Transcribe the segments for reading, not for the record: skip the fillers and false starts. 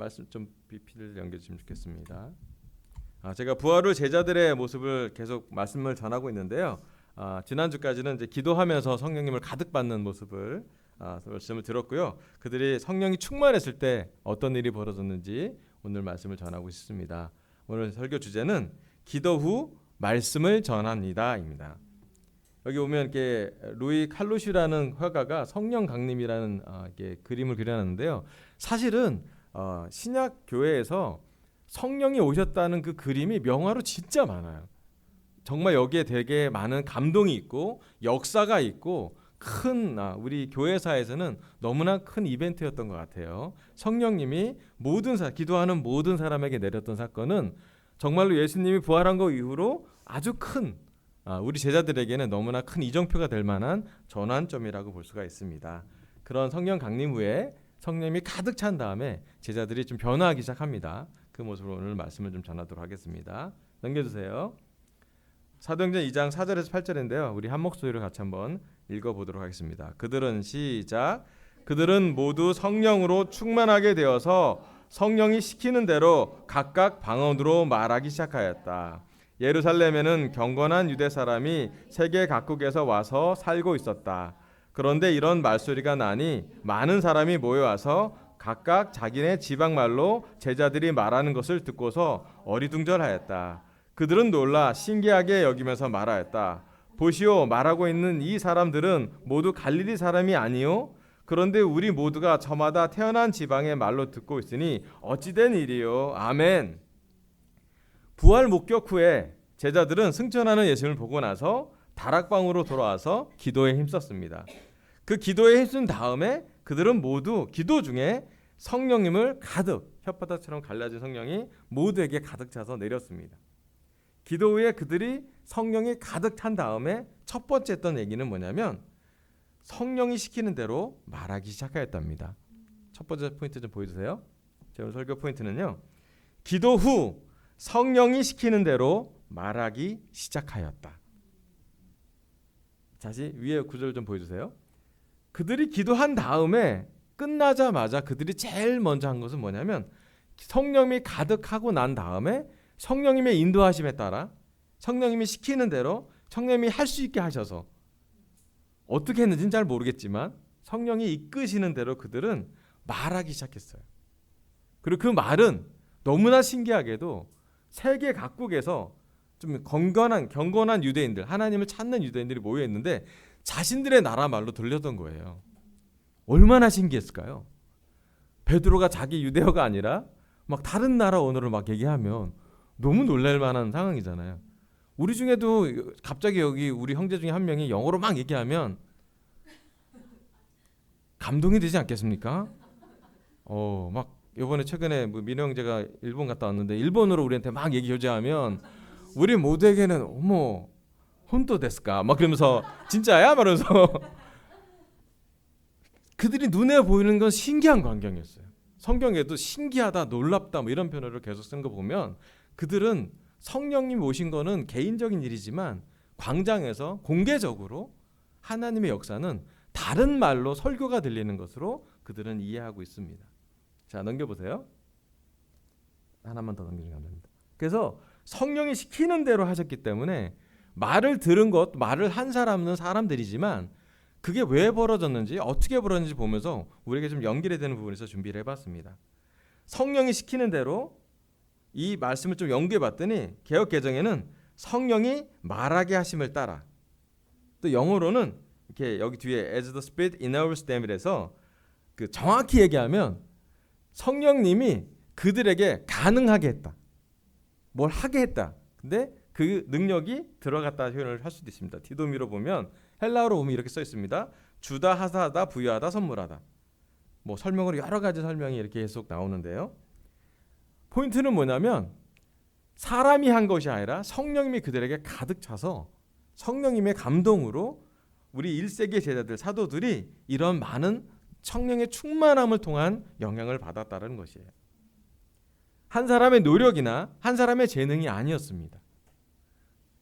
말씀 좀 PP를 연결해 주시면 좋겠습니다. 제가 부활 후 제자들의 모습을 계속 말씀을 전하고 있는데요. 지난주까지는 이제 기도하면서 성령님을 가득 받는 모습을 말씀을 들었고요. 그들이 성령이 충만했을 때 어떤 일이 벌어졌는지 오늘 말씀을 전하고 싶습니다. 오늘 설교 주제는 기도 후 말씀을 전합니다입니다. 여기 보면 이렇게 루이 칼루시라는 화가가 성령 강림이라는 이렇게 그림을 그려놨는데요. 사실은 신약 교회에서 성령이 오셨다는 그 그림이 명화로 진짜 많아요. 정말 여기에 되게 많은 감동이 있고 역사가 있고 큰 우리 교회사에서는 너무나 큰 이벤트였던 것 같아요. 성령님이 기도하는 모든 사람에게 내렸던 사건은 정말로 예수님이 부활한 거 이후로 아주 큰 우리 제자들에게는 너무나 큰 이정표가 될 만한 전환점이라고 볼 수가 있습니다. 그런 성령 강림 후에 성령님이 가득 찬 다음에 제자들이 좀 변화하기 시작합니다. 그 모습으로 오늘 말씀을 좀 전하도록 하겠습니다. 넘겨주세요. 사도행전 2장 4절에서 8절인데요. 우리 한 목소리로 같이 한번 읽어보도록 하겠습니다. 그들은 모두 성령으로 충만하게 되어서 성령이 시키는 대로 각각 방언으로 말하기 시작하였다. 예루살렘에는 경건한 유대 사람이 세계 각국에서 와서 살고 있었다. 그런데 이런 말소리가 나니 많은 사람이 모여와서 각각 자기네 지방말로 제자들이 말하는 것을 듣고서 어리둥절하였다. 그들은 놀라 신기하게 여기면서 말하였다. 보시오, 말하고 있는 이 사람들은 모두 갈릴리 사람이 아니요? 그런데 우리 모두가 저마다 태어난 지방의 말로 듣고 있으니 어찌된 일이요? 아멘. 부활 목격 후에 제자들은 승천하는 예수님을 보고 나서 다락방으로 돌아와서 기도에 힘썼습니다. 그 기도에 힘쓴 다음에 그들은 모두 기도 중에 성령님을 가득 혓바닥처럼 갈라진 성령이 모두에게 가득 차서 내렸습니다. 기도 후에 그들이 성령이 가득 찬 다음에 첫 번째 했던 얘기는 뭐냐면 성령이 시키는 대로 말하기 시작하였답니다. 첫 번째 포인트 좀 보여주세요. 제 오늘 설교 포인트는요. 기도 후 성령이 시키는 대로 말하기 시작하였다. 다시 위에 구절 좀 보여주세요. 그들이 기도한 다음에 끝나자마자 그들이 제일 먼저 한 것은 뭐냐면 성령이 가득하고 난 다음에 성령님의 인도하심에 따라 성령님이 시키는 대로 성령님이 할 수 있게 하셔서 어떻게 했는지는 잘 모르겠지만 성령이 이끄시는 대로 그들은 말하기 시작했어요. 그리고 그 말은 너무나 신기하게도 세계 각국에서 좀 경건한 유대인들, 하나님을 찾는 유대인들이 모여 있는데 자신들의 나라 말로 들렸던 거예요. 얼마나 신기했을까요? 베드로가 자기 유대어가 아니라 막 다른 나라 언어를 막 얘기하면 너무 놀랄 만한 상황이잖아요. 우리 중에도 갑자기 여기 우리 형제 중에 한 명이 영어로 막 얘기하면 감동이 되지 않겠습니까? 막 이번에 최근에 민호 형제가 일본 갔다 왔는데 일본어로 우리한테 막 얘기 교제하면 우리 모두에게는 어머 혼또 데스까 막 그러면서 진짜야? 말하면서 그들이 눈에 보이는 건 신기한 광경이었어요. 성경에도 신기하다, 놀랍다 뭐 이런 표현을 계속 쓴 거 보면 그들은 성령님 오신 거는 개인적인 일이지만 광장에서 공개적으로 하나님의 역사는 다른 말로 설교가 들리는 것으로 그들은 이해하고 있습니다. 자, 넘겨보세요. 하나만 더 넘기면 감사합니다. 그래서 성령이 시키는 대로 하셨기 때문에 말을 들은 것, 말을 한 사람은 사람들이지만 그게 왜 벌어졌는지 어떻게 벌어졌는지 보면서 우리에게 좀 연결이 되는 부분에서 준비를 해봤습니다. 성령이 시키는 대로 이 말씀을 좀 연구해봤더니 개역개정에는 성령이 말하게 하심을 따라 또 영어로는 이렇게 여기 뒤에 as the Spirit enables them이라서 그 정확히 얘기하면 성령님이 그들에게 가능하게 했다. 뭘 하게 했다. 근데 그 능력이 들어갔다 표현을 할 수도 있습니다. 디도미로 보면 헬라어로 보면 이렇게 써 있습니다. 주다, 하사하다, 부여하다, 선물하다. 뭐 설명으로 여러 가지 설명이 이렇게 계속 나오는데요. 포인트는 뭐냐면 사람이 한 것이 아니라 성령님이 그들에게 가득 차서 성령님의 감동으로 우리 1세기 제자들, 사도들이 이런 많은 성령의 충만함을 통한 영향을 받았다는 것이에요. 한 사람의 노력이나 한 사람의 재능이 아니었습니다.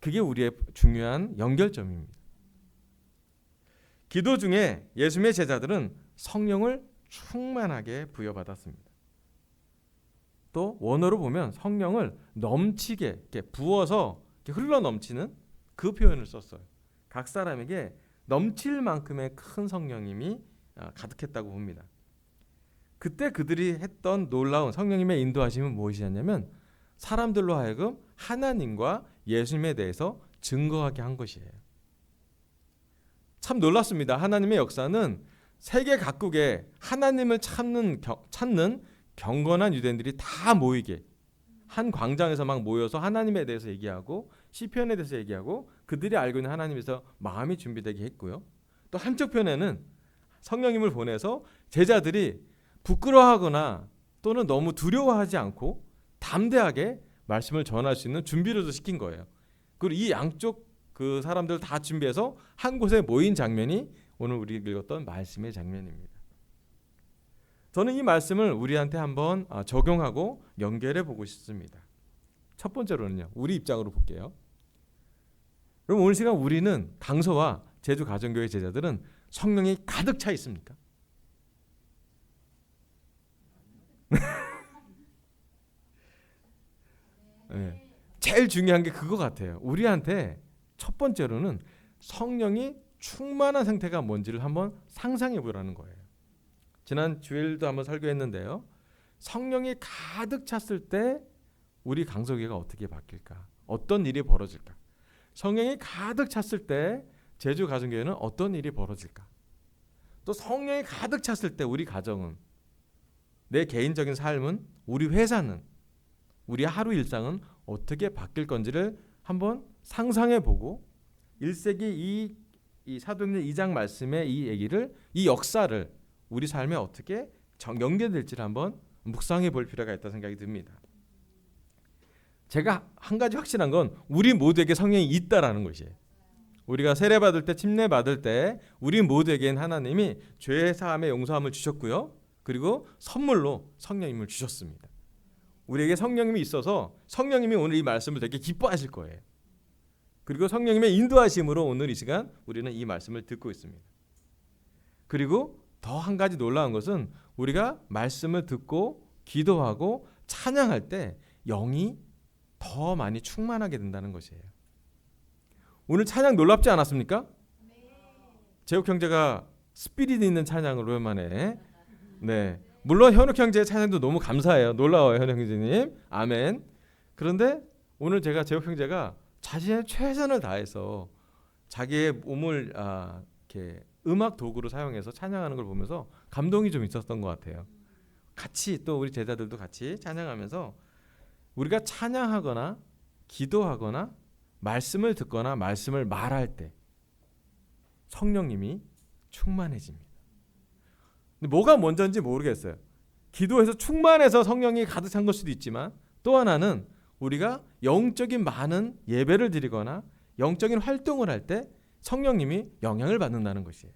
그게 우리의 중요한 연결점입니다. 기도 중에 예수님의 제자들은 성령을 충만하게 부여받았습니다. 또 원어로 보면 성령을 넘치게 이렇게 부어서 이렇게 흘러 넘치는 그 표현을 썼어요. 각 사람에게 넘칠 만큼의 큰 성령님이 가득했다고 봅니다. 그때 그들이 했던 놀라운 성령님의 인도하심은 무엇이었냐면 사람들로 하여금 하나님과 예수님에 대해서 증거하게 한 것이에요. 참 놀랐습니다. 하나님의 역사는 세계 각국에 하나님을 찾는 경건한 유대인들이 다 모이게 한 광장에서 막 모여서 하나님에 대해서 얘기하고 시편에 대해서 얘기하고 그들이 알고 있는 하나님에서 마음이 준비되게 했고요. 또 한쪽편에는 성령님을 보내서 제자들이 부끄러워하거나 또는 너무 두려워하지 않고 담대하게 말씀을 전할 수 있는 준비를 시킨 거예요. 그리고 이 양쪽 그 사람들 다 준비해서 한 곳에 모인 장면이 오늘 우리 읽었던 말씀의 장면입니다. 저는 이 말씀을 우리한테 한번 적용하고 연결해 보고 싶습니다. 첫 번째로는요. 우리 입장으로 볼게요. 그럼 오늘 시간 우리는 강서와 제주 가정교회 제자들은 성령이 가득 차 있습니까? 네. 제일 중요한 게 그거 같아요. 우리한테 첫 번째로는 성령이 충만한 상태가 뭔지를 한번 상상해 보라는 거예요. 지난 주일도 한번 설교했는데요. 성령이 가득 찼을 때 우리 강서교회가 어떻게 바뀔까? 어떤 일이 벌어질까? 성령이 가득 찼을 때 제주 가정교회는 어떤 일이 벌어질까? 또 성령이 가득 찼을 때 우리 가정은, 내 개인적인 삶은, 우리 회사는, 우리 하루 일상은 어떻게 바뀔 건지를 한번 상상해 보고 1세기 이 사도행전 2장 말씀의 이 얘기를, 이 역사를 우리 삶에 어떻게 연계될지를 한번 묵상해 볼 필요가 있다고 생각이 듭니다. 제가 한 가지 확실한 건 우리 모두에게 성령이 있다라는 것이에요. 우리가 세례 받을 때, 침례 받을 때 우리 모두에겐 하나님이 죄 사함의 용서함을 주셨고요. 그리고 선물로 성령님을 주셨습니다. 우리에게 성령님이 있어서 성령님이 오늘 이 말씀을 되게 기뻐하실 거예요. 그리고 성령님의 인도하심으로 오늘 이 시간 우리는 이 말씀을 듣고 있습니다. 그리고 더 한 가지 놀라운 것은 우리가 말씀을 듣고 기도하고 찬양할 때 영이 더 많이 충만하게 된다는 것이에요. 오늘 찬양 놀랍지 않았습니까? 제옥 형제가 스피릿 있는 찬양을 오랜만에. 네, 물론 현욱 형제의 찬양도 너무 감사해요. 놀라워요, 현욱 형제님. 아멘. 그런데 오늘 제가 제옥 형제가 자신의 최선을 다해서 자기의 몸을 이렇게 음악 도구로 사용해서 찬양하는 걸 보면서 감동이 좀 있었던 것 같아요. 같이 또 우리 제자들도 같이 찬양하면서 우리가 찬양하거나 기도하거나 말씀을 듣거나 말씀을 말할 때 성령님이 충만해집니다. 근데 뭐가 먼저인지 모르겠어요. 기도해서 충만해서 성령이 가득 찬 걸 수도 있지만 또 하나는 우리가 영적인 많은 예배를 드리거나 영적인 활동을 할 때 성령님이 영향을 받는다는 것이에요.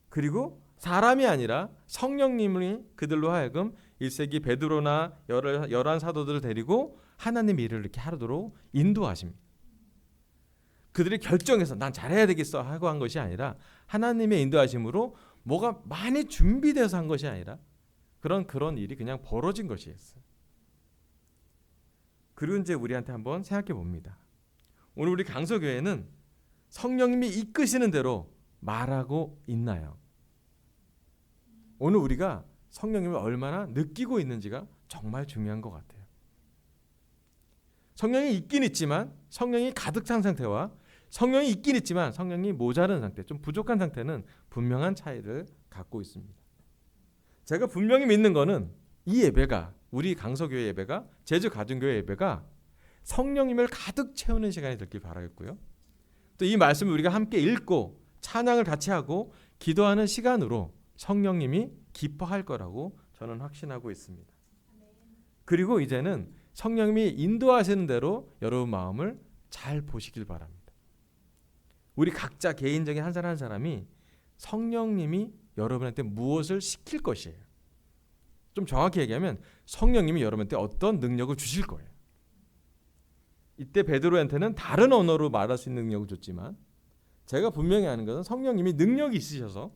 그리고 사람이 아니라 성령님이 그들로 하여금 1세기 베드로나 열한 사도들을 데리고 하나님의 일을 이렇게 하도록 인도하십니다. 그들이 결정해서 난 잘해야 되겠어 하고 한 것이 아니라 하나님의 인도하심으로 뭐가 많이 준비돼서 한 것이 아니라 그런 일이 그냥 벌어진 것이었어요. 그리고 이제 우리한테 한번 생각해 봅니다. 오늘 우리 강서교회는 성령님이 이끄시는 대로 말하고 있나요? 오늘 우리가 성령님을 얼마나 느끼고 있는지가 정말 중요한 것 같아요. 성령이 있긴 있지만 성령이 가득 찬 상태와 성령이 있긴 있지만 성령이 모자른 상태, 좀 부족한 상태는 분명한 차이를 갖고 있습니다. 제가 분명히 믿는 거는 이 예배가, 우리 강서교회 예배가, 제주 가정교회 예배가 성령님을 가득 채우는 시간이 되길 바라겠고요. 또 이 말씀을 우리가 함께 읽고 찬양을 같이 하고 기도하는 시간으로 성령님이 기뻐할 거라고 저는 확신하고 있습니다. 그리고 이제는 성령님이 인도하시는 대로 여러분 마음을 잘 보시길 바랍니다. 우리 각자 개인적인 한 사람 한 사람이 성령님이 여러분한테 무엇을 시킬 것이에요. 좀 정확히 얘기하면 성령님이 여러분한테 어떤 능력을 주실 거예요. 이때 베드로한테는 다른 언어로 말할 수 있는 능력을 줬지만 제가 분명히 아는 것은 성령님이 능력이 있으셔서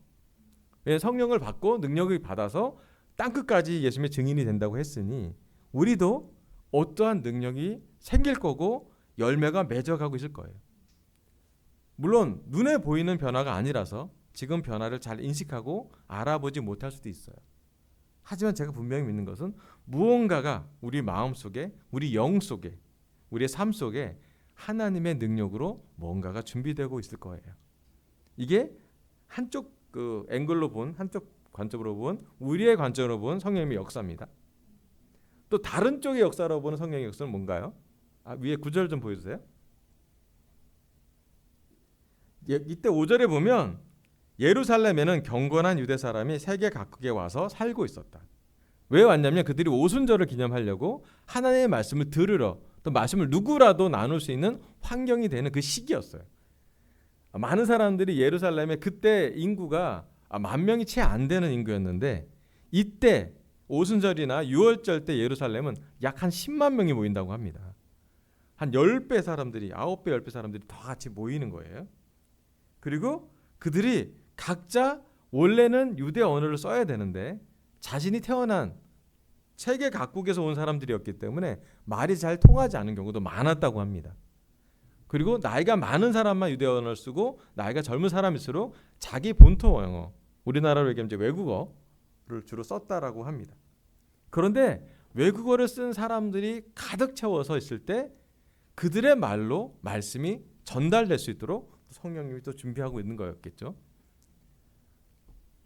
성령을 받고 능력을 받아서 땅끝까지 예수님의 증인이 된다고 했으니 우리도 어떠한 능력이 생길 거고 열매가 맺어가고 있을 거예요. 물론 눈에 보이는 변화가 아니라서 지금 변화를 잘 인식하고 알아보지 못할 수도 있어요. 하지만 제가 분명히 믿는 것은 무언가가 우리 마음 속에, 우리 영 속에, 우리의 삶 속에 하나님의 능력으로 뭔가가 준비되고 있을 거예요. 이게 한쪽 그 앵글로 본, 한쪽 관점으로 본, 우리의 관점으로 본 성령님의 역사입니다. 또 다른 쪽의 역사로 보는 성령의 역사는 뭔가요? 위에 9절 좀 보여주세요. 이때 5절에 보면 예루살렘에는 경건한 유대 사람이 세계 각국에 와서 살고 있었다. 왜 왔냐면 그들이 오순절을 기념하려고 하나님의 말씀을 들으러, 또 말씀을 누구라도 나눌 수 있는 환경이 되는 그 시기였어요. 많은 사람들이 예루살렘에, 그때 인구가 10,000명이 채 안 되는 인구였는데 이때 오순절이나 유월절 때 예루살렘은 약 한 10만 명이 모인다고 합니다. 한 10배 사람들이, 9배 10배 사람들이 다 같이 모이는 거예요. 그리고 그들이 각자 원래는 유대 언어를 써야 되는데 자신이 태어난 세계 각국에서 온 사람들이었기 때문에 말이 잘 통하지 않은 경우도 많았다고 합니다. 그리고 나이가 많은 사람만 유대 언어를 쓰고 나이가 젊은 사람일수록 자기 본토 영어, 우리나라로 얘기하면 이제 외국어를 주로 썼다라고 합니다. 그런데 외국어를 쓴 사람들이 가득 채워서 있을 때 그들의 말로 말씀이 전달될 수 있도록 성령님이 또 준비하고 있는 거였겠죠.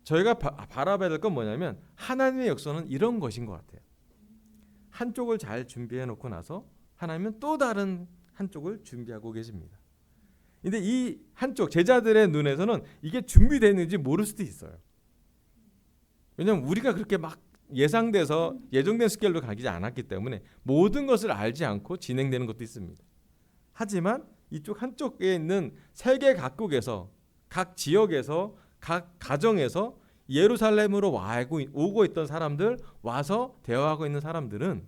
저희가 바라봐야 될 건 뭐냐면 하나님의 역사는 이런 것인 것 같아요. 한쪽을 잘 준비해 놓고 나서 하나님은 또 다른 한쪽을 준비하고 계십니다. 근데 이 한쪽 제자들의 눈에서는 이게 준비되는지 모를 수도 있어요. 왜냐하면 우리가 그렇게 막 예상돼서 예정된 스케일로 가지 않았기 때문에 모든 것을 알지 않고 진행되는 것도 있습니다. 하지만 이쪽 한쪽에 있는 세계 각국에서, 각 지역에서, 각 가정에서 예루살렘으로 오고 있던 사람들, 와서 대화하고 있는 사람들은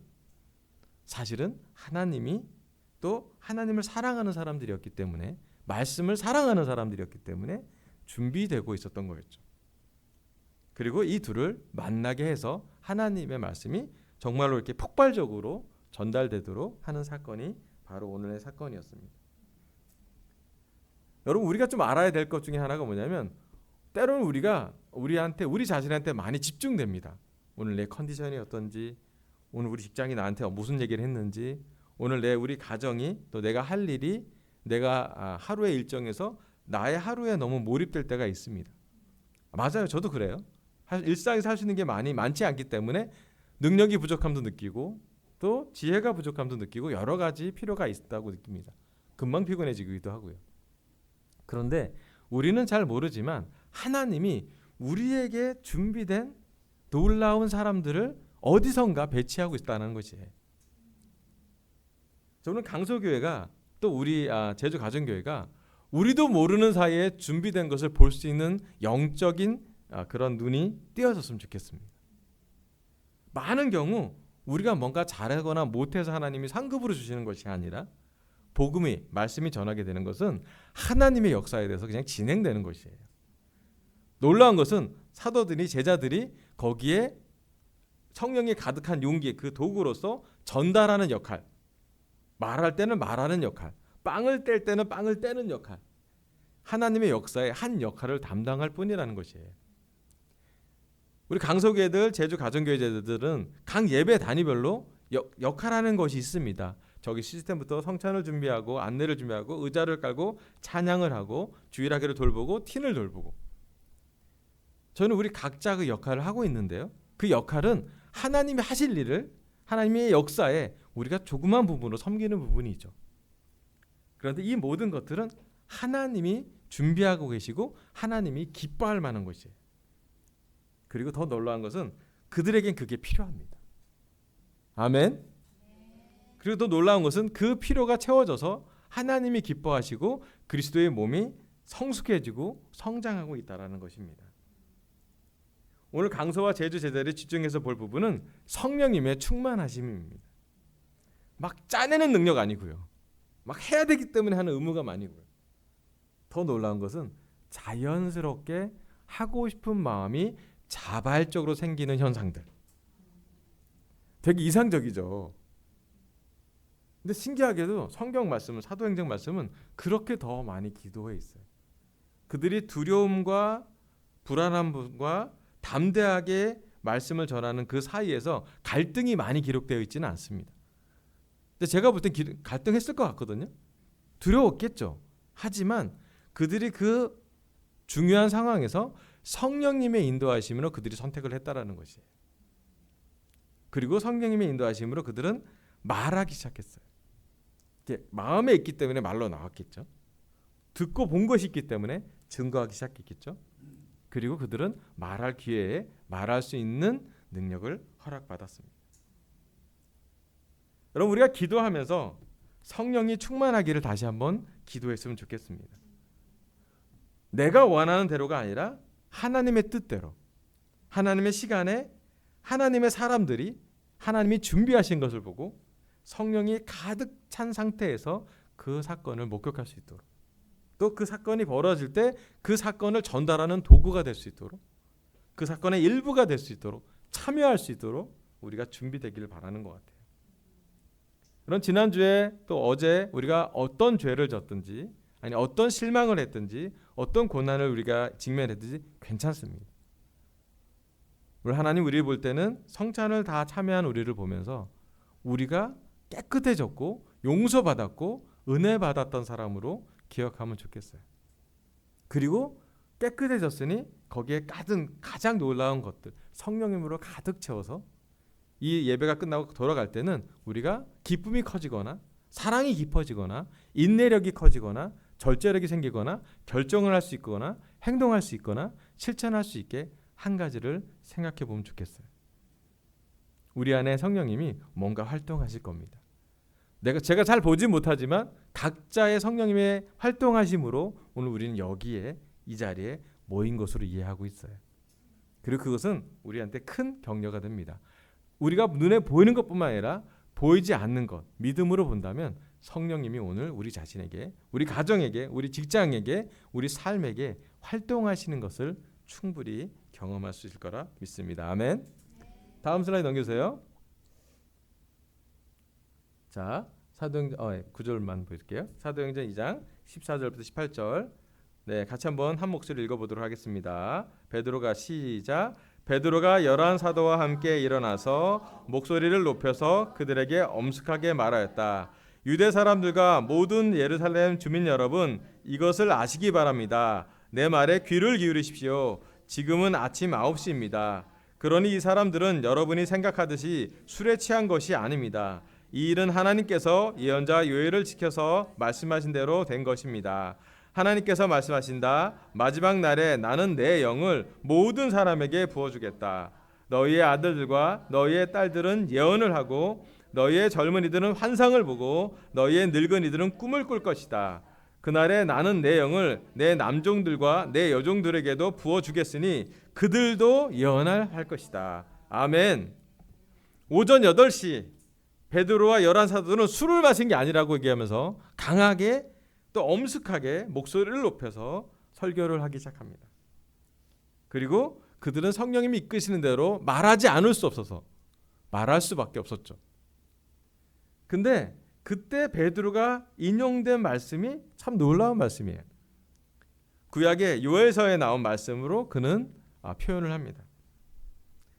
사실은 하나님이 또 하나님을 사랑하는 사람들이었기 때문에, 말씀을 사랑하는 사람들이었기 때문에 준비되고 있었던 거였죠. 그리고 이 둘을 만나게 해서 하나님의 말씀이 정말로 이렇게 폭발적으로 전달되도록 하는 사건이 바로 오늘의 사건이었습니다. 여러분, 우리가 좀 알아야 될 것 중에 하나가 뭐냐면 때로는 우리 자신한테 많이 집중됩니다. 오늘 내 컨디션이 어떤지, 오늘 우리 직장이 나한테 무슨 얘기를 했는지, 오늘 우리 가정이, 또 내가 할 일이, 내가 하루의 일정에서 나의 하루에 너무 몰입될 때가 있습니다. 맞아요. 저도 그래요. 일상에서 할 수 있는 게 많지 않기 때문에 능력이 부족함도 느끼고 또 지혜가 부족함도 느끼고 여러 가지 필요가 있다고 느낍니다. 금방 피곤해지기도 하고요. 그런데 우리는 잘 모르지만 하나님이 우리에게 준비된 놀라운 사람들을 어디선가 배치하고 있다는 것이에요. 저는 강서교회가, 또 우리 제주 가정교회가 우리도 모르는 사이에 준비된 것을 볼 수 있는 영적인 그런 눈이 띄어졌으면 좋겠습니다. 많은 경우 우리가 뭔가 잘하거나 못해서 하나님이 상급으로 주시는 것이 아니라 복음이, 말씀이 전하게 되는 것은 하나님의 역사에 대해서 그냥 진행되는 것이에요. 놀라운 것은 사도들이, 제자들이 거기에 성령이 가득한 용기, 그 도구로서 전달하는 역할, 말할 때는 말하는 역할, 빵을 뗄 때는 빵을 떼는 역할, 하나님의 역사의 한 역할을 담당할 뿐이라는 것이에요. 우리 강서교회들, 제주 가정교회 제자들은 각 예배 단위별로 역할하는 것이 있습니다. 저기 시스템부터 성찬을 준비하고 안내를 준비하고 의자를 깔고 찬양을 하고 주일학교를 돌보고 틴을 돌보고, 저는 우리 각자 그 역할을 하고 있는데요. 그 역할은 하나님이 하실 일을, 하나님의 역사에 우리가 조그만 부분으로 섬기는 부분이죠. 그런데 이 모든 것들은 하나님이 준비하고 계시고 하나님이 기뻐할 만한 것이에요. 그리고 더 놀라운 것은 그들에겐 그게 필요합니다. 아멘. 그리고 더 놀라운 것은 그 필요가 채워져서 하나님이 기뻐하시고 그리스도의 몸이 성숙해지고 성장하고 있다는 것입니다. 오늘 강서와 제주 제자들이 집중해서 볼 부분은 성령님의 충만하심입니다. 막 짜내는 능력 아니고요, 막 해야 되기 때문에 하는 의무감 아니고요. 더 놀라운 것은 자연스럽게 하고 싶은 마음이 자발적으로 생기는 현상들. 되게 이상적이죠. 근데 신기하게도 성경 말씀은, 사도행전 말씀은 그렇게 더 많이 기도해 있어요. 그들이 두려움과 불안함과 담대하게 말씀을 전하는 그 사이에서 갈등이 많이 기록되어 있지는 않습니다. 근데 제가 볼 땐 갈등했을 것 같거든요. 두려웠겠죠. 하지만 그들이 그 중요한 상황에서 성령님의 인도하심으로 그들이 선택을 했다라는 것이에요. 그리고 성령님의 인도하심으로 그들은 말하기 시작했어요. 마음에 있기 때문에 말로 나왔겠죠. 듣고 본 것이 있기 때문에 증거하기 시작했겠죠. 그리고 그들은 말할 기회에 말할 수 있는 능력을 허락받았습니다. 여러분, 우리가 기도하면서 성령이 충만하기를 다시 한번 기도했으면 좋겠습니다. 내가 원하는 대로가 아니라 하나님의 뜻대로, 하나님의 시간에 하나님의 사람들이 하나님이 준비하신 것을 보고 성령이 가득 찬 상태에서 그 사건을 목격할 수 있도록, 또 그 사건이 벌어질 때 그 사건을 전달하는 도구가 될 수 있도록, 그 사건의 일부가 될 수 있도록, 참여할 수 있도록 우리가 준비되기를 바라는 것 같아요. 그럼 지난주에 또 어제 우리가 어떤 죄를 졌든지, 아니 어떤 실망을 했든지, 어떤 고난을 우리가 직면했든지 괜찮습니다. 우리 하나님 우리를 볼 때는 성찬을 다 참여한 우리를 보면서 우리가 깨끗해졌고 용서받았고 은혜 받았던 사람으로 기억하면 좋겠어요. 그리고 깨끗해졌으니 거기에 가장 놀라운 것들 성령님으로 가득 채워서 이 예배가 끝나고 돌아갈 때는 우리가 기쁨이 커지거나 사랑이 깊어지거나 인내력이 커지거나 절제력이 생기거나 결정을 할 수 있거나 행동할 수 있거나 실천할 수 있게 한 가지를 생각해 보면 좋겠어요. 우리 안에 성령님이 뭔가 활동하실 겁니다. 제가 잘 보지 못하지만 각자의 성령님의 활동하심으로 오늘 우리는 여기에 이 자리에 모인 것으로 이해하고 있어요. 그리고 그것은 우리한테 큰 격려가 됩니다. 우리가 눈에 보이는 것뿐만 아니라 보이지 않는 것, 믿음으로 본다면 성령님이 오늘 우리 자신에게, 우리 가정에게, 우리 직장에게, 우리 삶에게 활동하시는 것을 충분히 경험할 수 있을 거라 믿습니다. 아멘. 다음 슬라이드 넘겨주세요. 자, 사도행전 9절만 보여줄게요. 사도행전 2장 14절부터 18절. 네, 같이 한번 한 목소리 읽어보도록 하겠습니다. 베드로가 시작. 베드로가 11 사도와 함께 일어나서 목소리를 높여서 그들에게 엄숙하게 말하였다. 유대 사람들과 모든 예루살렘 주민 여러분, 이것을 아시기 바랍니다. 내 말에 귀를 기울이십시오. 지금은 아침 9시입니다. 그러니 이 사람들은 여러분이 생각하듯이 술에 취한 것이 아닙니다. 이 일은 하나님께서 예언자 요엘을 지켜서 말씀하신 대로 된 것입니다. 하나님께서 말씀하신다. 마지막 날에 나는 내 영을 모든 사람에게 부어주겠다. 너희의 아들들과 너희의 딸들은 예언을 하고 너희의 젊은이들은 환상을 보고 너희의 늙은이들은 꿈을 꿀 것이다. 그날에 나는 내 영을 내 남종들과 내 여종들에게도 부어주겠으니 그들도 예언을 할 것이다. 아멘. 오전 8시 베드로와 11 사도들은 술을 마신 게 아니라고 얘기하면서 강하게 또 엄숙하게 목소리를 높여서 설교를 하기 시작합니다. 그리고 그들은 성령님이 이끄시는 대로 말하지 않을 수 없어서 말할 수밖에 없었죠. 근데 그때 베드로가 인용된 말씀이 참 놀라운 말씀이에요. 구약의 요엘서에 나온 말씀으로 그는 표현을 합니다.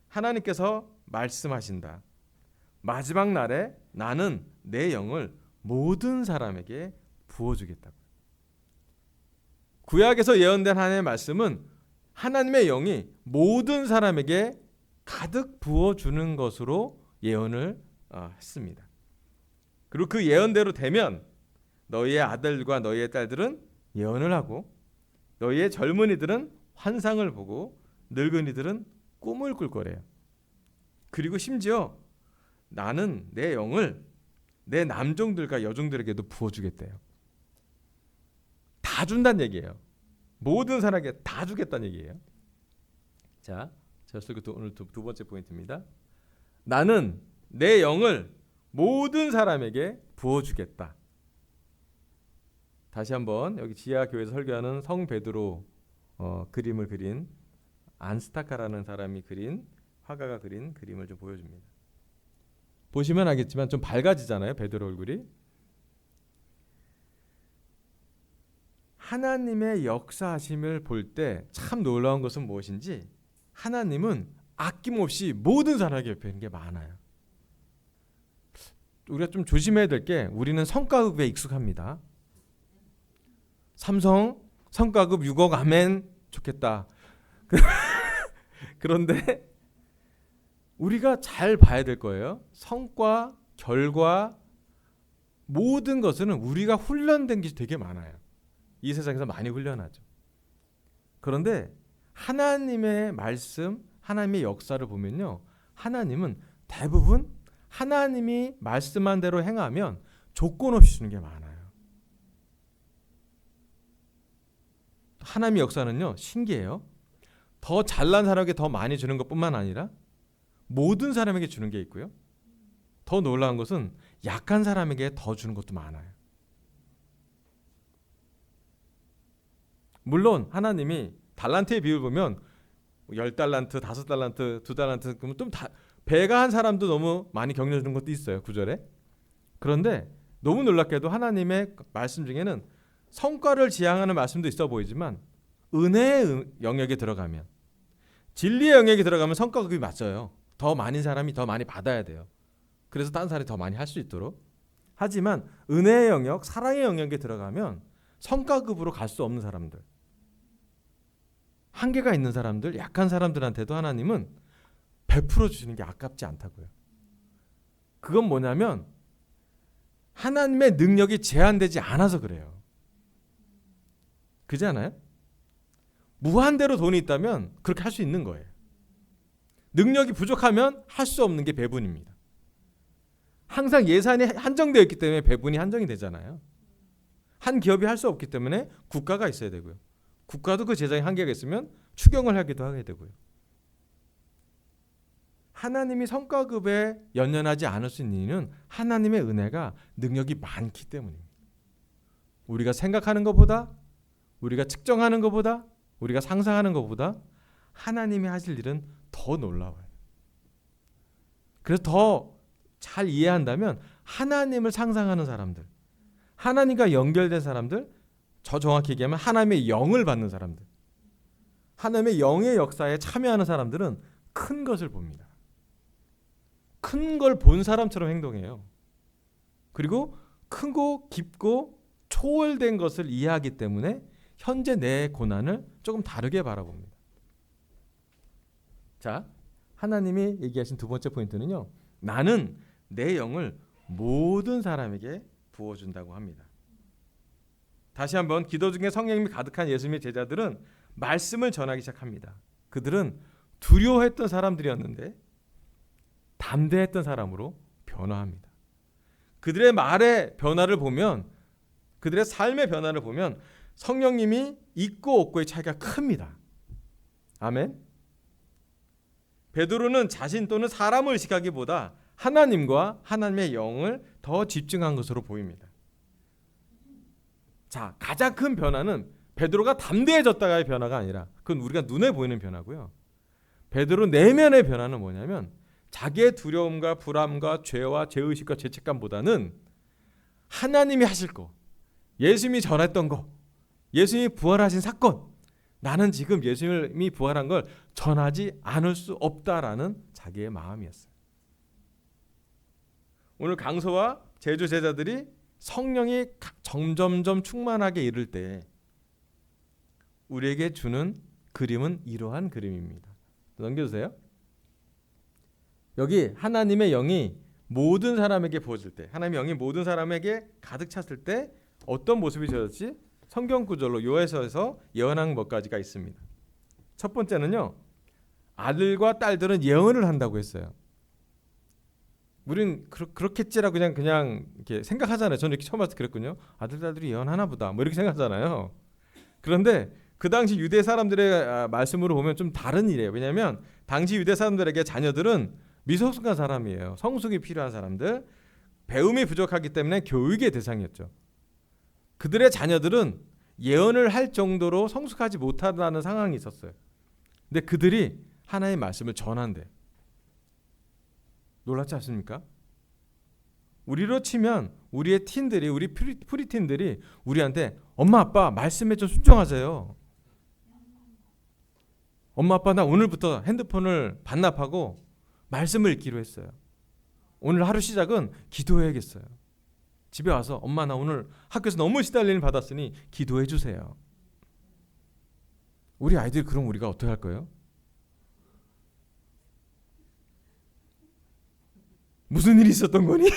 하나님께서 말씀하신다. 마지막 날에 나는 내 영을 모든 사람에게 부어주겠다고. 구약에서 예언된 하나님의 말씀은 하나님의 영이 모든 사람에게 가득 부어주는 것으로 예언을 했습니다. 그리고 그 예언대로 되면 너희의 아들과 너희의 딸들은 예언을 하고 너희의 젊은이들은 환상을 보고 늙은이들은 꿈을 꿀 거래요. 그리고 심지어 나는 내 영을 내 남종들과 여종들에게도 부어주겠대요. 다 준다는 얘기예요. 모든 사람에게 다 주겠다는 얘기예요. 자, 제가 오늘 두 번째 포인트입니다. 나는 내 영을 모든 사람에게 부어주겠다. 다시 한번 여기 지하 교회에서 설교하는 성 베드로 그림을 그린 안스타카라는 사람이 그린 화가가 그린 그림을 좀 보여줍니다. 보시면 알겠지만 좀 밝아지잖아요. 베드로 얼굴이. 하나님의 역사하심을 볼 때 참 놀라운 것은 무엇인지 하나님은 아낌없이 모든 사람에게 베푸는 게 많아요. 우리가 좀 조심해야 될 게 우리는 성과급에 익숙합니다. 삼성 성과급 6억 아멘 좋겠다. 그런데 우리가 잘 봐야 될 거예요. 성과, 결과 모든 것은 우리가 훈련된 게 되게 많아요. 이 세상에서 많이 훈련하죠. 그런데 하나님의 말씀, 하나님의 역사를 보면요. 하나님은 대부분 하나님이 말씀한 대로 행하면 조건 없이 주는 게 많아요. 하나님의 역사는요. 신기해요. 더 잘난 사람에게 더 많이 주는 것뿐만 아니라 모든 사람에게 주는 게 있고요. 더 놀라운 것은 약한 사람에게 더 주는 것도 많아요. 물론 하나님이 달란트의 비율 보면 10달란트, 5달란트, 2달란트 그러면 좀 배가 한 사람도 너무 많이 격려주는 것도 있어요. 구절에. 그런데 너무 놀랍게도 하나님의 말씀 중에는 성과를 지향하는 말씀도 있어 보이지만 은혜의 영역에 들어가면 진리의 영역에 들어가면 성과급이 맞아요. 더 많은 사람이 더 많이 받아야 돼요. 그래서 다른 사람이 더 많이 할 수 있도록. 하지만 은혜의 영역, 사랑의 영역에 들어가면 성과급으로 갈 수 없는 사람들, 한계가 있는 사람들, 약한 사람들한테도 하나님은 베풀어 주시는 게 아깝지 않다고요. 그건 뭐냐면 하나님의 능력이 제한되지 않아서 그래요. 그렇지 않아요? 무한대로 돈이 있다면 그렇게 할 수 있는 거예요. 능력이 부족하면 할 수 없는 게 배분입니다. 항상 예산이 한정되어 있기 때문에 배분이 한정이 되잖아요. 한 기업이 할 수 없기 때문에 국가가 있어야 되고요. 국가도 그 재정에 한계가 있으면 추경을 하기도 하게 되고요. 하나님이 성과급에 연연하지 않을 수 있는 이유는 하나님의 은혜가 능력이 많기 때문입니다. 우리가 생각하는 것보다, 우리가 측정하는 것보다, 우리가 상상하는 것보다 하나님이 하실 일은 더 놀라워요. 그래서 더 잘 이해한다면 하나님을 상상하는 사람들, 하나님과 연결된 사람들, 저 정확히 얘기하면 하나님의 영을 받는 사람들, 하나님의 영의 역사에 참여하는 사람들은 큰 것을 봅니다. 큰 걸 본 사람처럼 행동해요. 그리고 크고 깊고 초월된 것을 이해하기 때문에 현재 내 고난을 조금 다르게 바라봅니다. 자, 하나님이 얘기하신 두 번째 포인트는요. 나는 내 영을 모든 사람에게 부어준다고 합니다. 다시 한번 기도 중에 성령님이 가득한 예수님의 제자들은 말씀을 전하기 시작합니다. 그들은 두려워했던 사람들이었는데 담대했던 사람으로 변화합니다. 그들의 말의 변화를 보면, 그들의 삶의 변화를 보면 성령님이 있고 없고의 차이가 큽니다. 아멘. 베드로는 자신 또는 사람을 의식하기보다 하나님과 하나님의 영을 더 집중한 것으로 보입니다. 자, 가장 큰 변화는 베드로가 담대해졌다가의 변화가 아니라 그건 우리가 눈에 보이는 변화고요. 베드로 내면의 변화는 뭐냐면 자기의 두려움과 불안과 죄와 죄의식과 죄책감보다는 하나님이 하실 거, 예수님이 전했던 거, 예수님이 부활하신 사건, 나는 지금 예수님이 부활한 걸 전하지 않을 수 없다라는 자기의 마음이었어요. 오늘 강소와 제주 제자들이 성령이 점점점 충만하게 이를 때 우리에게 주는 그림은 이러한 그림입니다. 넘겨주세요. 여기 하나님의 영이 모든 사람에게 부어질 때, 하나님의 영이 모든 사람에게 가득 찼을 때 어떤 모습이 되었지? 성경 구절로 요에서에서 예언한 것 가지가 있습니다. 첫 번째는요. 아들과 딸들은 예언을 한다고 했어요. 우린 그렇겠지라고 그냥 이렇게 생각하잖아요. 저는 이렇게 처음 와서 그랬군요. 아들 딸들이 예언하나 보다. 뭐 이렇게 생각하잖아요. 그런데 그 당시 유대 사람들의 말씀으로 보면 좀 다른 일이에요. 왜냐하면 당시 유대 사람들에게 자녀들은 미성숙한 사람이에요. 성숙이 필요한 사람들, 배움이 부족하기 때문에 교육의 대상이었죠. 그들의 자녀들은 예언을 할 정도로 성숙하지 못하다는 상황이 있었어요. 근데 그들이 하나님의 말씀을 전한대. 놀랍지 않습니까? 우리로 치면 우리의 틴들이, 우리 프리틴들이 우리한테 엄마 아빠 말씀에 좀 순종하세요. 엄마 아빠 나 오늘부터 핸드폰을 반납하고 말씀을 읽기로 했어요. 오늘 하루 시작은 기도해야겠어요. 집에 와서 엄마 나 오늘 학교에서 너무 시달리는 받았으니 기도해 주세요. 우리 아이들이 그럼 우리가 어떻게 할 거예요? 무슨 일이 있었던 거니?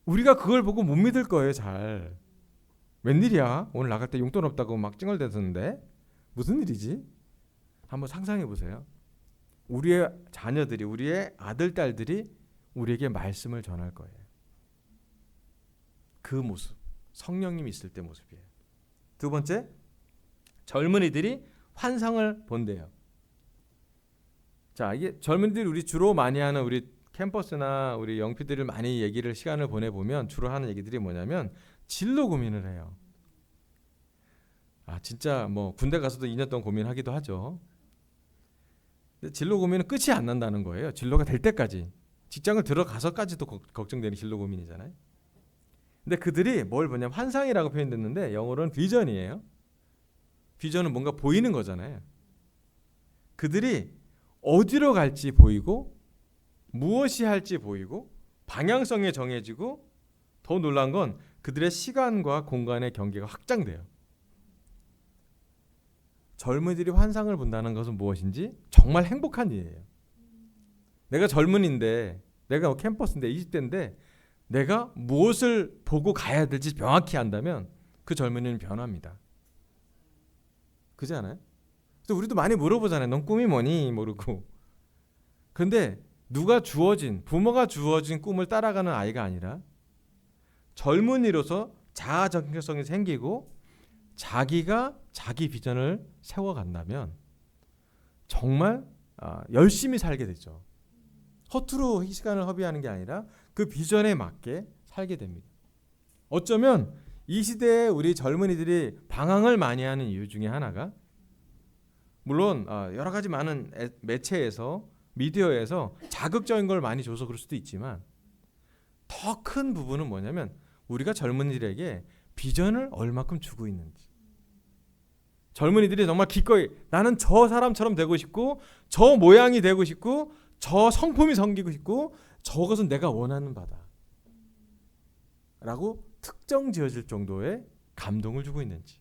우리가 그걸 보고 못 믿을 거예요. 잘. 웬일이야? 오늘 나갈 때 용돈 없다고 막 찡얼대던데 무슨 일이지? 한번 상상해 보세요. 우리의 자녀들이, 우리의 아들, 딸들이 우리에게 말씀을 전할 거예요. 그 모습, 성령님이 있을 때 모습이에요. 두 번째, 젊은이들이 환상을 본대요. 자, 이게 젊은이들이 우리 주로 많이 하는 우리 캠퍼스나 우리 영피들을 많이 시간을 보내보면 주로 하는 얘기들이 뭐냐면 진로 고민을 해요. 진짜 뭐 군대 가서도 2년 동안 고민하기도 하죠. 근데 진로 고민은 끝이 안 난다는 거예요. 진로가 될 때까지. 직장을 들어가서까지도 걱정되는 진로 고민이잖아요. 근데 그들이 뭘 보냐면 환상이라고 표현됐는데 영어로는 비전이에요. 비전은 뭔가 보이는 거잖아요. 그들이 어디로 갈지 보이고 무엇이 할지 보이고 방향성이 정해지고 더 놀란 건 그들의 시간과 공간의 경계가 확장돼요. 젊은이들이 환상을 본다는 것은 무엇인지 정말 행복한 일이에요. 내가 젊은인데, 내가 캠퍼스인데 20대인데 내가 무엇을 보고 가야 될지 명확히 안다면 그 젊은이는 변합니다. 그렇지 않아요? 그래서 우리도 많이 물어보잖아요. 넌 꿈이 뭐니? 모르고. 그런데 누가 주어진, 부모가 주어진 꿈을 따라가는 아이가 아니라 젊은이로서 자아 정체성이 생기고 자기가 자기 비전을 세워간다면 정말 열심히 살게 되죠. 허투루 시간을 허비하는 게 아니라 그 비전에 맞게 살게 됩니다. 어쩌면 이 시대에 우리 젊은이들이 방황을 많이 하는 이유 중에 하나가 물론 여러 가지 많은 매체에서 미디어에서 자극적인 걸 많이 줘서 그럴 수도 있지만 더 큰 부분은 뭐냐면 우리가 젊은이들에게 비전을 얼마큼 주고 있는지. 젊은이들이 정말 기꺼이 나는 저 사람처럼 되고 싶고 저 모양이 되고 싶고 저 성품이 생기고 싶고 저것은 내가 원하는 바다 라고 특정 지어질 정도의 감동을 주고 있는지.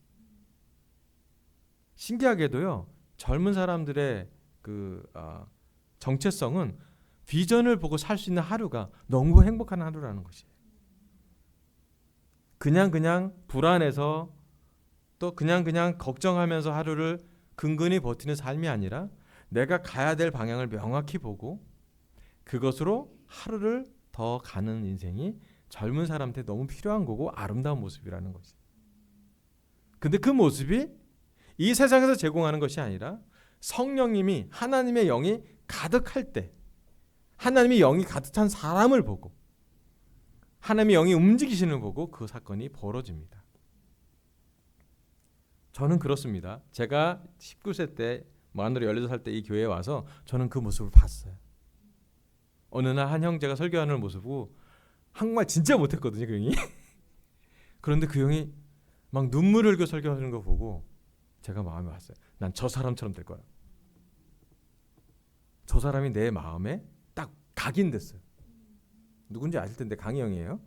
신기하게도요, 젊은 사람들의 정체성은 비전을 보고 살 수 있는 하루가 너무 행복한 하루라는 것이에요. 그냥 불안해서 또 그냥 걱정하면서 하루를 근근히 버티는 삶이 아니라 내가 가야 될 방향을 명확히 보고 그것으로 하루를 더 가는 인생이 젊은 사람한테 너무 필요한 거고 아름다운 모습이라는 거지. 근데 그 모습이 이 세상에서 제공하는 것이 아니라 성령님이, 하나님의 영이 가득할 때, 하나님의 영이 가득 찬 사람을 보고 하나님의 영이 움직이시는 걸 보고 그 사건이 벌어집니다. 저는 그렇습니다. 제가 19세 때 만으로 16살 때 이 교회에 와서 저는 그 모습을 봤어요. 어느 날 한 형제가 설교하는 모습을 보고 한국말 진짜 못했거든요, 그 형이. 그런데 그 형이 막 눈물을 흘려 설교하는 거 보고 제가 마음이 왔어요. 난 저 사람처럼 될 거야. 저 사람이 내 마음에 딱 각인됐어요. 누군지 아실 텐데 강희 형이에요.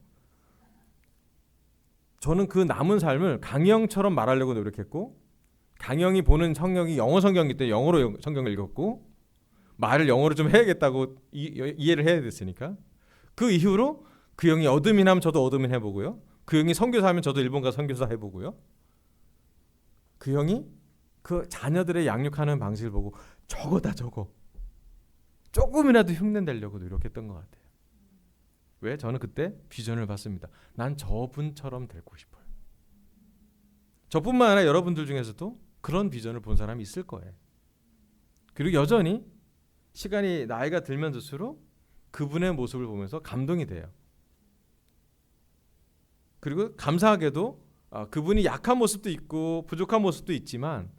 저는 그 남은 삶을 강희 형처럼 말하려고 노력했고 강희 형이 보는 성경이 영어 성경이기 때문에 영어로 성경을 읽었고 말을 영어로 좀 해야겠다고 이해를 해야 됐으니까 그 이후로 그 형이 어드민 하면 저도 어드민 해보고요. 그 형이 선교사 하면 저도 일본 가서 선교사 해보고요. 그 형이 그 자녀들의 양육하는 방식을 보고 저거다 저거. 조금이라도 흉내내려고 노력했던 것 같아요. 왜? 저는 그때 비전을 봤습니다. 난 저분처럼 되고 싶어요. 저뿐만 아니라 여러분들 중에서도 그런 비전을 본 사람이 있을 거예요. 그리고 여전히 시간이 나이가 들면 들수록 그분의 모습을 보면서 감동이 돼요. 그리고 감사하게도 그분이 약한 모습도 있고 부족한 모습도 있지만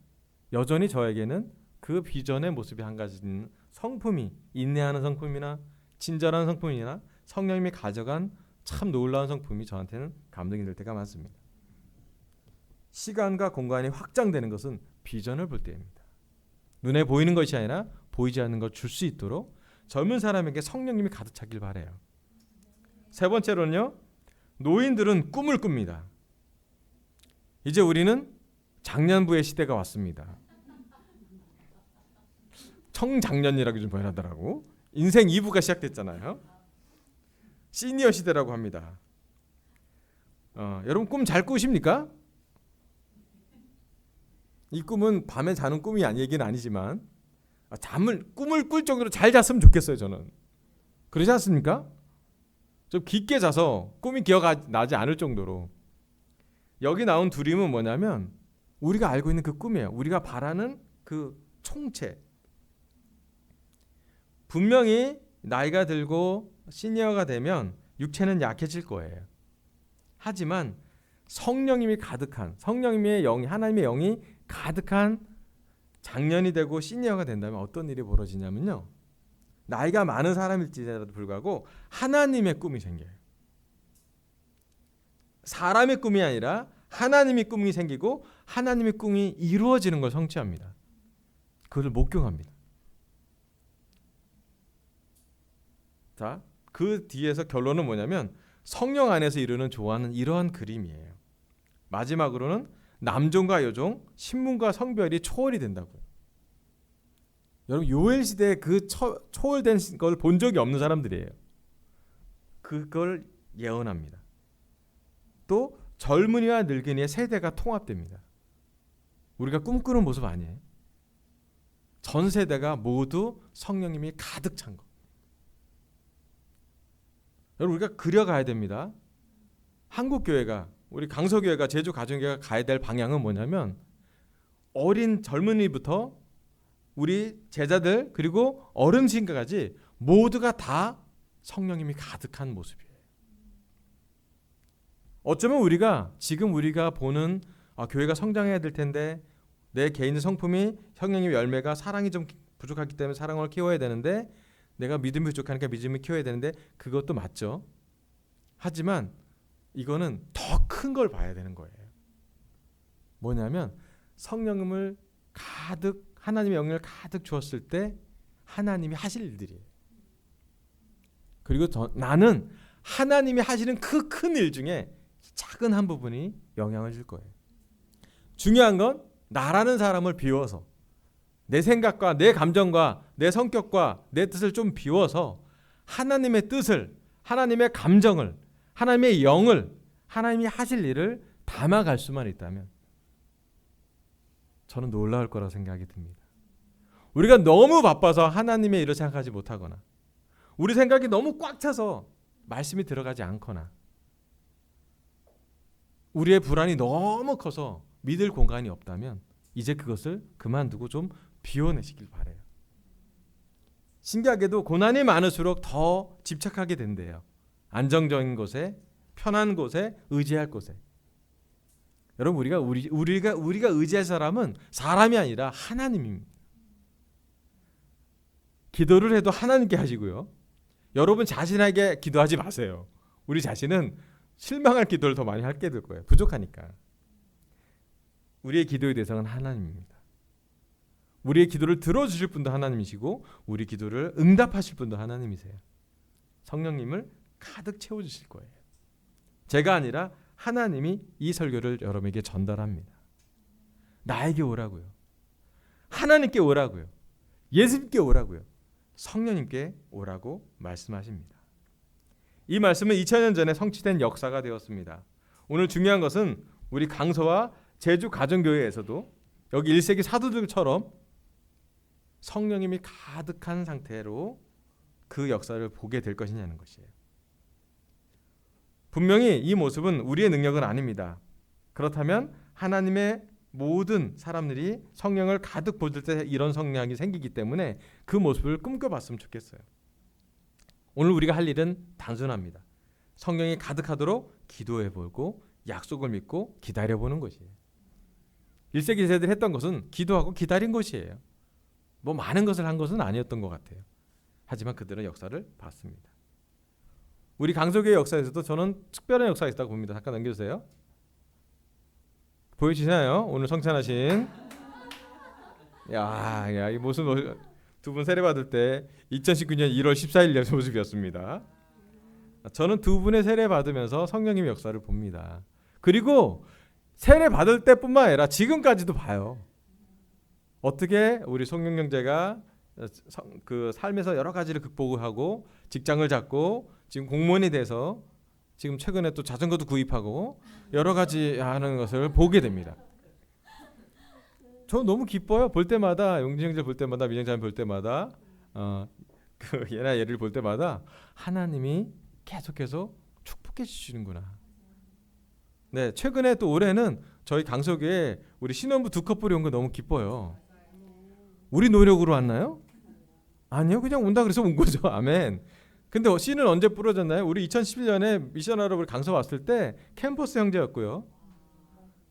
여전히 저에게는 그 비전의 모습이 한 가지는 성품이, 인내하는 성품이나 친절한 성품이나 성령님이 가져간 참 놀라운 성품이 저한테는 감동이 될 때가 많습니다. 시간과 공간이 확장되는 것은 비전을 볼 때입니다. 눈에 보이는 것이 아니라 보이지 않는 걸 줄 수 있도록 젊은 사람에게 성령님이 가득 차길 바라요. 세 번째로는요, 노인들은 꿈을 꿉니다. 이제 우리는 장년부의 시대가 왔습니다. 청장년이라고 좀 표현하더라고. 인생 2부가 시작됐잖아요. 시니어 시대라고 합니다. 여러분 꿈 잘 꾸십니까? 이 꿈은 밤에 자는 꿈이 얘기는 아니지만 꿈을 꿀 정도로 잘 잤으면 좋겠어요. 저는 그러지 않습니까? 좀 깊게 자서 꿈이 기억나지 않을 정도로. 여기 나온 드림은 뭐냐면 우리가 알고 있는 그 꿈이에요. 우리가 바라는 그 총체. 분명히 나이가 들고 시니어가 되면 육체는 약해질 거예요. 하지만 성령님이 가득한, 성령님의 영이, 하나님의 영이 가득한 장년이 되고 시니어가 된다면 어떤 일이 벌어지냐면요, 나이가 많은 사람일지라도 불구하고 하나님의 꿈이 생겨요. 사람의 꿈이 아니라 하나님의 꿈이 생기고 하나님의 꿈이 이루어지는 걸 성취합니다. 그것을 목격합니다. 자, 그 뒤에서 결론은 뭐냐면 성령 안에서 이루는 조화는 이러한 그림이에요. 마지막으로는 남종과 여종, 신분과 성별이 초월이 된다고요. 여러분 요엘 시대에 그 초월된 걸 본 적이 없는 사람들이에요. 그걸 예언합니다. 또 젊은이와 늙은이의 세대가 통합됩니다. 우리가 꿈꾸는 모습 아니에요. 전 세대가 모두 성령님이 가득 찬 것. 여러분 우리가 그려가야 됩니다. 한국교회가, 우리 강서교회가, 제주가정교회가 가야 될 방향은 뭐냐면 어린 젊은이부터 우리 제자들 그리고 어른신까지 모두가 다 성령님이 가득한 모습이에요. 어쩌면 지금 우리가 보는 교회가 성장해야 될 텐데 내 개인의 성품이 성령님의 열매가 사랑이 좀 부족하기 때문에 사랑을 키워야 되는데 내가 믿음이 부족하니까 믿음을 키워야 되는데 그것도 맞죠. 하지만 이거는 더 큰 걸 봐야 되는 거예요. 뭐냐면 성령님을 가득, 하나님의 영을 가득 주었을 때 하나님이 하실 일들이에요. 그리고 나는 하나님이 하시는 그 큰 일 중에 작은 한 부분이 영향을 줄 거예요. 중요한 건 나라는 사람을 비워서 내 생각과 내 감정과 내 성격과 내 뜻을 좀 비워서 하나님의 뜻을, 하나님의 감정을, 하나님의 영을, 하나님이 하실 일을 담아갈 수만 있다면 저는 놀라울 거라고 생각이 듭니다. 우리가 너무 바빠서 하나님의 일을 생각하지 못하거나 우리 생각이 너무 꽉 차서 말씀이 들어가지 않거나 우리의 불안이 너무 커서 믿을 공간이 없다면 이제 그것을 그만두고 좀 비워내시길 바라요. 신기하게도 고난이 많을수록 더 집착하게 된대요. 안정적인 곳에, 편한 곳에, 의지할 곳에. 여러분 우리가 의지할 사람은 사람이 아니라 하나님입니다. 기도를 해도 하나님께 하시고요. 여러분 자신에게 기도하지 마세요. 우리 자신은 실망할 기도를 더 많이 하게 될 거예요. 부족하니까. 우리의 기도의 대상은 하나님입니다. 우리의 기도를 들어주실 분도 하나님이시고 우리 기도를 응답하실 분도 하나님이세요. 성령님을 가득 채워주실 거예요. 제가 아니라 하나님이 이 설교를 여러분에게 전달합니다. 나에게 오라고요. 하나님께 오라고요. 예수님께 오라고요. 성령님께 오라고 말씀하십니다. 이 말씀은 2000년 전에 성취된 역사가 되었습니다. 오늘 중요한 것은 우리 강서와 제주 가정교회에서도 여기 1세기 사도들처럼 성령님이 가득한 상태로 그 역사를 보게 될 것이냐는 것이에요. 분명히 이 모습은 우리의 능력은 아닙니다. 그렇다면 하나님의 모든 사람들이 성령을 가득 보실 때 이런 성령이 생기기 때문에 그 모습을 꿈꿔봤으면 좋겠어요. 오늘 우리가 할 일은 단순합니다. 성령이 가득하도록 기도해보고 약속을 믿고 기다려보는 것이에요. 1세기 세대들이 했던 것은 기도하고 기다린 것이에요. 뭐 많은 것을 한 것은 아니었던 것 같아요. 하지만 그들은 역사를 봤습니다. 우리 강서교회 역사에서도 저는 특별한 역사가 있다고 봅니다. 잠깐 넘겨주세요. 보여주시나요? 오늘 성찬하신 야, 이 모습 두 분 세례 받을 때 2019년 1월 14일 모습이었습니다. 저는 두 분의 세례 받으면서 성령님의 역사를 봅니다. 그리고 세례 받을 때뿐만 아니라 지금까지도 봐요. 어떻게 우리 성령 형제가 그 삶에서 여러 가지를 극복하고 직장을 잡고 지금 공무원이 돼서 지금 최근에 또 자전거도 구입하고 여러 가지 하는 것을 보게 됩니다. 저 너무 기뻐요. 볼 때마다 용진 형제 볼 때마다 민영자매 볼 때마다 그 예나 예를 볼 때마다 하나님이 계속해서 축복해 주시는구나. 네, 최근에 또 올해는 저희 강석에 우리 신혼부 두 커플이 온 거 너무 기뻐요. 우리 노력으로 왔나요? 아니요, 그냥 온다 그래서 온 거죠. 아멘. 근데 씨는 언제 부러졌나요? 우리 2011년에 미션하러 우리 강서 왔을 때 캠퍼스 형제였고요.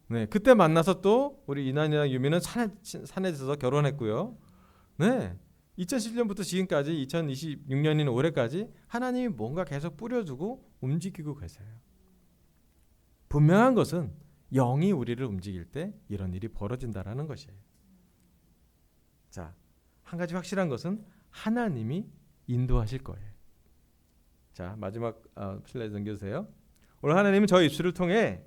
네, 그때 만나서 또 우리 이난이랑 유미는 산에서 결혼했고요. 네, 2011년부터 지금까지 2026년인 올해까지 하나님이 뭔가 계속 뿌려주고 움직이고 계세요. 분명한 것은 영이 우리를 움직일 때 이런 일이 벌어진다라는 것이에요. 자, 한 가지 확실한 것은 하나님이 인도하실 거예요. 자, 마지막 슬라이드 넘겨주세요. 오늘 하나님은 저희 입술을 통해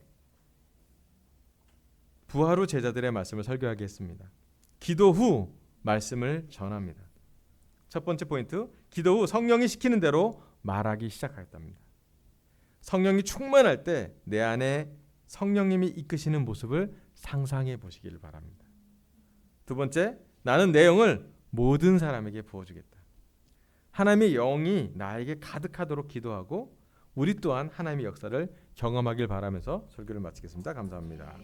부활 후 제자들의 말씀을 설교하게 했습니다. 기도 후 말씀을 전합니다. 첫 번째 포인트, 기도 후 성령이 시키는 대로 말하기 시작하였답니다. 성령이 충만할 때 내 안에 성령님이 이끄시는 모습을 상상해 보시기를 바랍니다. 두 번째, 나는 내 영을 모든 사람에게 부어주겠다. 하나님의 영이 나에게 가득하도록 기도하고 우리 또한 하나님의 역사를 경험하길 바라면서 설교를 마치겠습니다. 감사합니다.